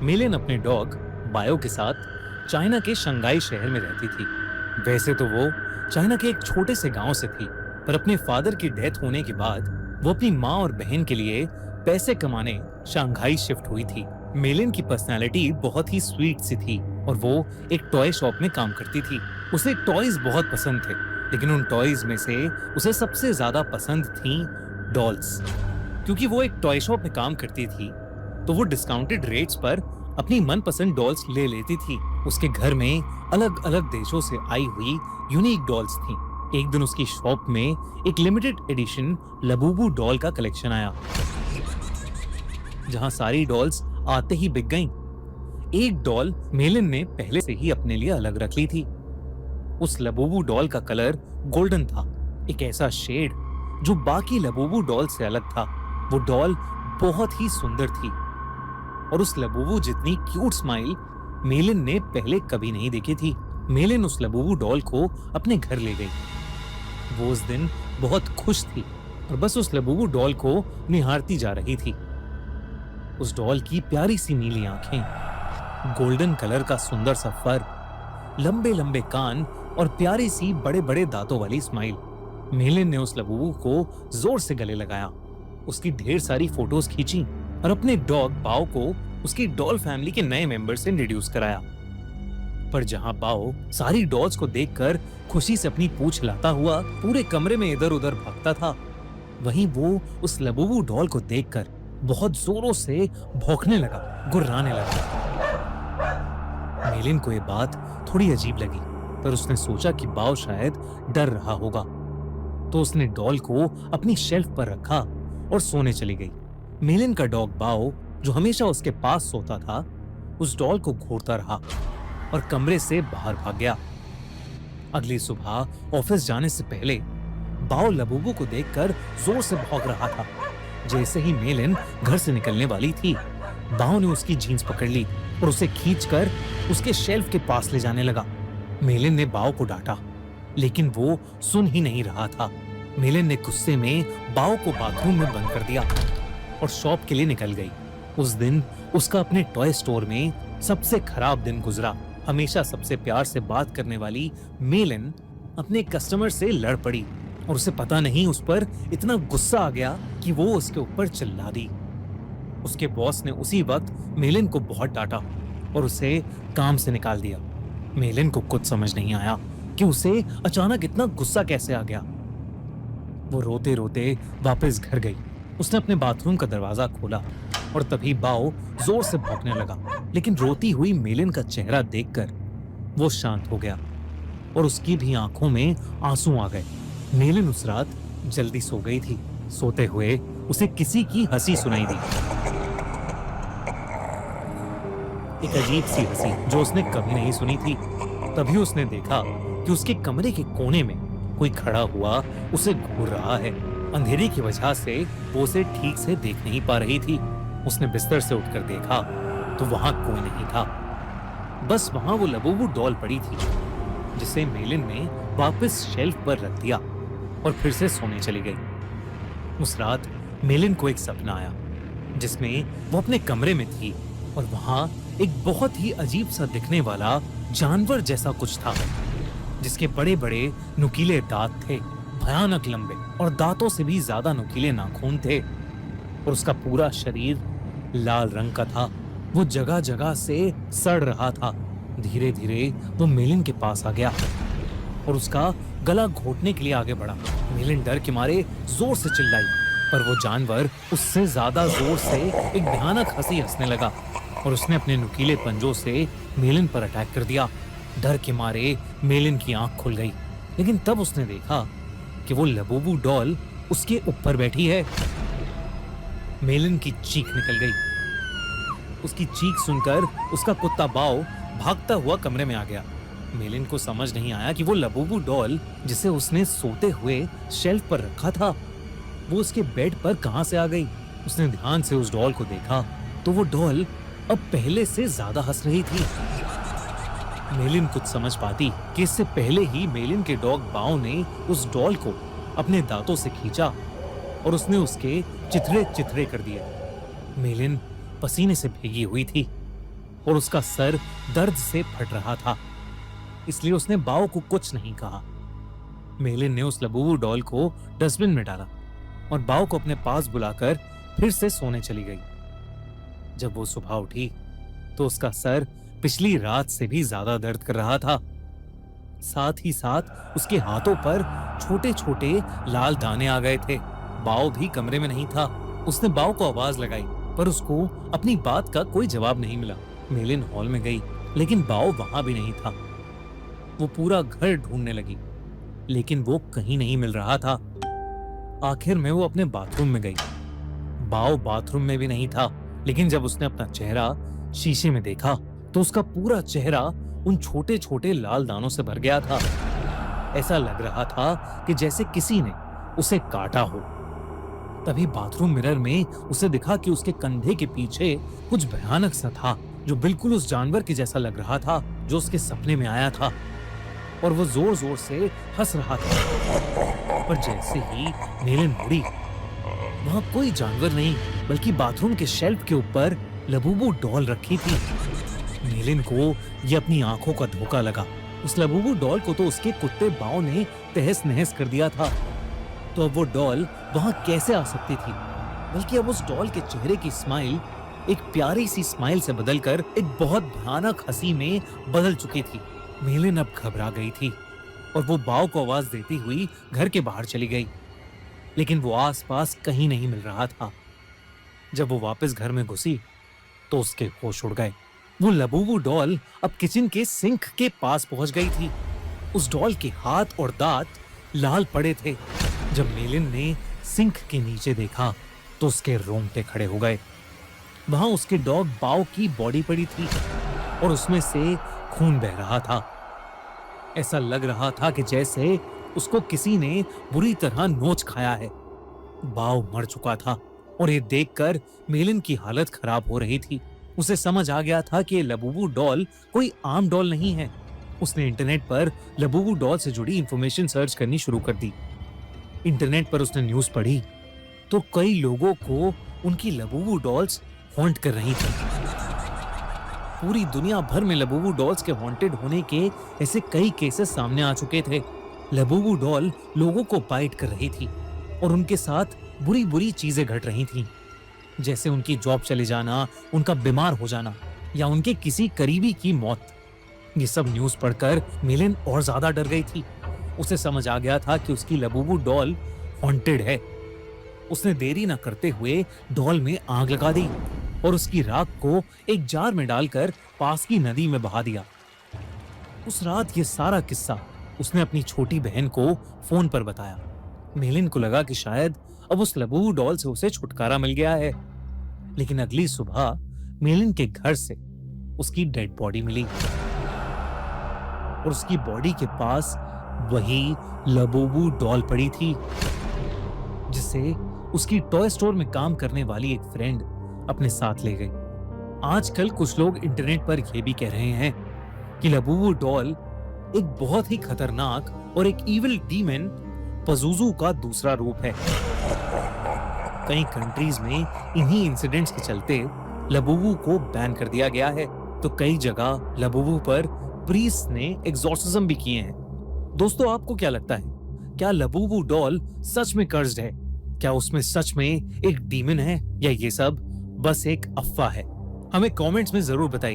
मिलिन अपने dog bio के साथ चाइना के शंघाई शहर में रहती थी। वैसे तो वो चाइना के एक छोटे से गांव से थी, पर अपने फादर की डेथ होने के बाद वो अपनी माँ और बहन के लिए पैसे कमाने शंघाई शिफ्ट हुई थी। मिलिन की पर्सनालिटी बहुत ही स्वीट सी थी और वो एक टॉय शॉप में काम करती थी। उसे टॉयज बहुत पसंद थे, लेकिन उन टॉयज में से उसे सबसे ज्यादा पसंद थी डॉल्स। क्योंकि वो एक टॉय शॉप में काम करती थी, तो वो डिस्काउंटेड रेट्स पर अपनी मनपसंद डॉल्स ले लेती थी। उसके घर में अलग अलग देशों से आई हुई यूनिक डॉल्स थी। एक दिन उसकी शॉप में एक लिमिटेड एडिशन लबूबू डॉल का कलेक्शन आया, जहां सारी डॉल्स आते ही बिक गईं। एक डॉल मेलिन ने पहले से ही अपने लिए अलग रख ली थी। उस लबूबू डॉल का कलर गोल्डन था, एक ऐसा शेड जो बाकी लबूबू डॉल से अलग था। वो डॉल बहुत ही सुंदर थी और उस लबूबू जितनी क्यूट स्माइल मेलिन ने पहले कभी नहीं देखी थी। मेलिन उस लबूबू डॉल को अपने घर ले गई। वो उस दिन बहुत खुश थी और बस उस लबूबू डॉल को निहारती जा रही थी। उस डॉल की प्यारी सी नीली आंखें, गोल्डन कलर का सुंदर सा फर, लंबे लंबे कान और प्यारी सी बड़े बड़े दांतों वाली स्माइल। मेलिन ने उस लबूबू को जोर से गले लगाया, उसकी ढेर सारी फोटोज खींची और अपने डॉग बाओ को उसकी डॉल फैमिली के नए मेंबर से इंट्रोड्यूस कराया। पर जहां बाओ सारी डॉल्स को देखकर खुशी से अपनी पूंछ हिलाता हुआ पूरे कमरे में इधर उधर भागता था, वहीं वो उस लबूबू डॉल को देखकर बहुत जोरों से भौंकने लगा, गुर्राने लगा। मेलिन को ये बात थोड़ी अजीब लगी, पर उसने सोचा कि बाओ शायद डर रहा होगा, तो उसने डॉल को अपनी शेल्फ पर रखा और सोने चली गई। मेलिन का डॉग बाओ, जो हमेशा उसके पास सोता था, उस डॉल को घूरता रहा और कमरे से बाहर भाग गया। अगली सुबह ऑफिस जाने से पहले बाओ लबूबू को देखकर जोर से भौंक रहा था। जैसे ही मेलिन घर से निकलने वाली थी, बाओ ने उसकी जीन्स पकड़ ली और उसे खींचकर उसके शेल्फ के पास ले जाने लगा। मेलिन ने बाओ को डांटा, लेकिन वो सुन ही नहीं रहा था। मेलिन ने गुस्से में बाओ को बाथरूम में बंद कर दिया और शॉप के लिए निकल गई। उस दिन उसका अपने टॉय स्टोर में सबसे खराब दिन गुजरा। हमेशा सबसे प्यार से बात करने वाली मेलिन अपने कस्टमर से लड़ पड़ी और उसे पता नहीं उस पर इतना गुस्सा आ गया कि वो उसके ऊपर चिल्ला दी। उसके बॉस ने उसी वक्त मेलिन को बहुत डांटा और उसे काम से निकाल दिया। मेलिन को कुछ समझ नहीं आया कि उसे अचानक इतना गुस्सा कैसे आ गया। वो रोते रोते वापस घर गई। उसने अपने बाथरूम का दरवाजा खोला और तभी बाओ जोर से भौंकने लगा, लेकिन रोती हुई मेलिन का चेहरा देखकर वो शांत हो गया और उसकी भी आंखों में आंसू आ गए। मेलिन उस रात जल्दी सो गई थी। सोते हुए उसे किसी की हंसी सुनाई दी, एक अजीब सी हंसी जो उसने कभी नहीं सुनी थी। तभी उसने देखा कि उसके कमरे के कोने में कोई खड़ा हुआ उसे घूर रहा है। अंधेरे की वजह से वो उसे ठीक से देख नहीं पा रही थी। उसने बिस्तर से उठकर देखा तो वहां कोई नहीं था, बस वहां वो लबूबू डॉल पड़ी थी, जिसे मेलिन ने वापस शेल्फ पर रख दिया और फिर से सोने चली गई। उस रात मेलिन को एक सपना आया जिसमें वो अपने कमरे में थी और वहां एक बहुत ही अजीब सा दिखने वाला जानवर जैसा कुछ था, जिसके बड़े बड़े नुकीले दांत थे, भयानक लंबे और दांतों से भी ज्यादा नुकीले नाखून थे और उसका पूरा शरीर लाल रंग का था। वो जगह जगह से सड़ रहा था। धीरे धीरे वो मेलिन के पास आ गया और उसका गला घोटने के लिए आगे बढ़ा। मेलिन डर के मारे जोर से चिल्लाई, पर वो जानवर उससे ज्यादा जोर से एक भयानक हंसी हंसने लगा और उसने अपने नुकीले पंजों से मेलिन पर अटैक कर दिया। डर के मारे मेलिन की आंख खुल गई, लेकिन तब उसने देखा कि वो लबूबू डॉल उसके ऊपर बैठी है। मेलिन की चीख निकल गई। उसकी चीख सुनकर उसका कुत्ता बाओ भागता हुआ कमरे में आ गया। मेलिन को समझ नहीं आया कि वो लबूबू डॉल, जिसे उसने सोते हुए शेल्फ पर रखा था, वो उसके बेड पर कहां से आ गई। उसने ध्यान से उस डॉल को देखा तो वो डॉल अब पहले से ज्यादा हंस रही थी। मेलिन कुछ समझ पाती कि इससे पहले ही मेलिन के डॉग बाओ ने उस डॉल को अपने दांतों से खींचा और उसने उसके चिथड़े चिथड़े कर दिए। मेलिन पसीने से भीगी हुई थी। और उसका सर दर्द से फट रहा था, इसलिए उसने बाओ को कुछ नहीं कहा। मेलिन ने उस लबूबू डॉल को डस्टबिन में डाला और बाओ को अपने पास बुलाकर फिर से सोने चली गई। जब वो सुबह उठी तो उसका सर पिछली रात से भी ज्यादा दर्द कर रहा था। साथ ही साथ उसके हाथों पर छोटे छोटे लाल दाने आ गए थे। बाओ भी कमरे में नहीं था। उसने बाओ को आवाज लगाई, पर उसको अपनी बात का कोई जवाब नहीं मिला। मेलिन हॉल में गई, लेकिन बाओ वहां भी नहीं था। वो पूरा घर ढूंढने लगी, लेकिन वो कहीं नहीं मिल रहा था। आखिर में वो अपने बाथरूम में गई। बाओ बाथरूम में भी नहीं था, लेकिन जब उसने अपना चेहरा शीशे में देखा तो उसका पूरा चेहरा उन छोटे छोटे लाल दानों से भर गया था। ऐसा लग रहा था कि जैसे किसी ने उसे काटा हो। तभी बाथरूम मिरर में उसे दिखा कि उसके कंधे के पीछे कुछ भयानक सा था, जो बिल्कुल उस जानवर के जैसा लग रहा था जो उसके सपने में आया था, और वो जोर जोर से हंस रहा था। पर जैसे ही मेलिन मुड़ी, वहां कोई जानवर नहीं, बल्कि बाथरूम के शेल्फ के ऊपर लबूबू डॉल रखी थी। मेलिन को ये अपनी आंखों का धोखा लगा। उस लबूबू डॉल को तो उसके कुत्ते बाओ ने तहस नहस कर दिया था, तो अब वो डॉल वहां कैसे आ सकती थी? बल्कि अब उस डॉल के चेहरे की स्माइल एक प्यारी सी स्माइल से बदलकर एक बहुत भयानक हंसी में बदल चुकी थी। मेलिन अब घबरा गई थी और वो बाओ को आवाज देती हुई घर के बाहर चली गई, लेकिन वो आसपास कहीं नहीं मिल रहा था। जब वो वापस घर में घुसी तो उसके होश उड़ गए। वो लबूबू डॉल अब किचन के सिंक के पास पहुंच गई थी। उस डॉल के हाथ और दांत लाल पड़े थे। जब मेलिन ने सिंक के नीचे देखा तो उसके रोंगटे खड़े हो गए। वहां उसके डॉग बाओ की बॉडी पड़ी थी और उसमें से खून बह रहा था। ऐसा लग रहा था कि जैसे उसको किसी ने बुरी तरह नोच खाया है। बाओ मर चुका था और ये देखकर मेलिन की हालत खराब हो रही थी। उसे समझ आ गया था कि ये लबूबू डॉल कोई आम डॉल नहीं है। उसने इंटरनेट पर लबूबू डॉल से जुड़ी इंफॉर्मेशन सर्च करनी शुरू कर दी। इंटरनेट पर उसने न्यूज़ पढ़ी तो कई लोगों को उनकी लबूबू डॉल्स हॉन्ट कर रही थी। पूरी दुनिया भर में लबूबू डॉल्स के हॉन्टेड होने के ऐसे कई केसेस सामने आ चुके थे। लबूबू डॉल लोगों को बाइट कर रही थी और उनके साथ बुरी बुरी चीजें घट रही थीं, जैसे उनकी जॉब चले जाना, उनका बीमार हो जाना या उनके किसी करीबी की मौत। ये सब न्यूज़ पढ़कर मेलिन और ज्यादा डर गई थी। उसे समझ आ गया था कि उसकी लबूबू डॉल हॉन्टेड है। उसने देरी न करते हुए डॉल में आग लगा दी और उसकी राख को एक जार में डालकर पास की नदी में बहा दिया। उस रात ये सारा किस्सा उसने अपनी छोटी बहन को फोन पर बताया। मेलिन को लगा कि शायद अब उस लबूबू डॉल से उसे छुटकारा मिल गया है, लेकिन अगली सुबह मेलिन के घर से उसकी डेड बॉडी मिली और उसकी बॉडी के पास वही लबूबू डॉल पड़ी थी, जिसे उसकी टॉय स्टोर में काम करने वाली एक फ्रेंड अपने साथ ले गई। आजकल कुछ लोग इंटरनेट पर यह भी कह रहे हैं कि लबूबू डॉल एक बहुत ही खतरनाक और एक इविल डीमन पज़ुज़ू का दूसरा रूप है। कई कंट्रीज में इन्हीं इंसिडेंट्स के चलते लबूबू को बैन कर दिया गया है, तो कई जगह लबूबू पर प्रीस्ट ने एग्जॉर्सिज्म भी किए हैं। दोस्तों, आपको क्या लगता है? क्या लबूबू डॉल सच में कर्स्ड है? क्या उसमें सच में एक डीमन है, या ये सब बस एक अफवाह है? हमें कमेंट्स में जरूर बताइए।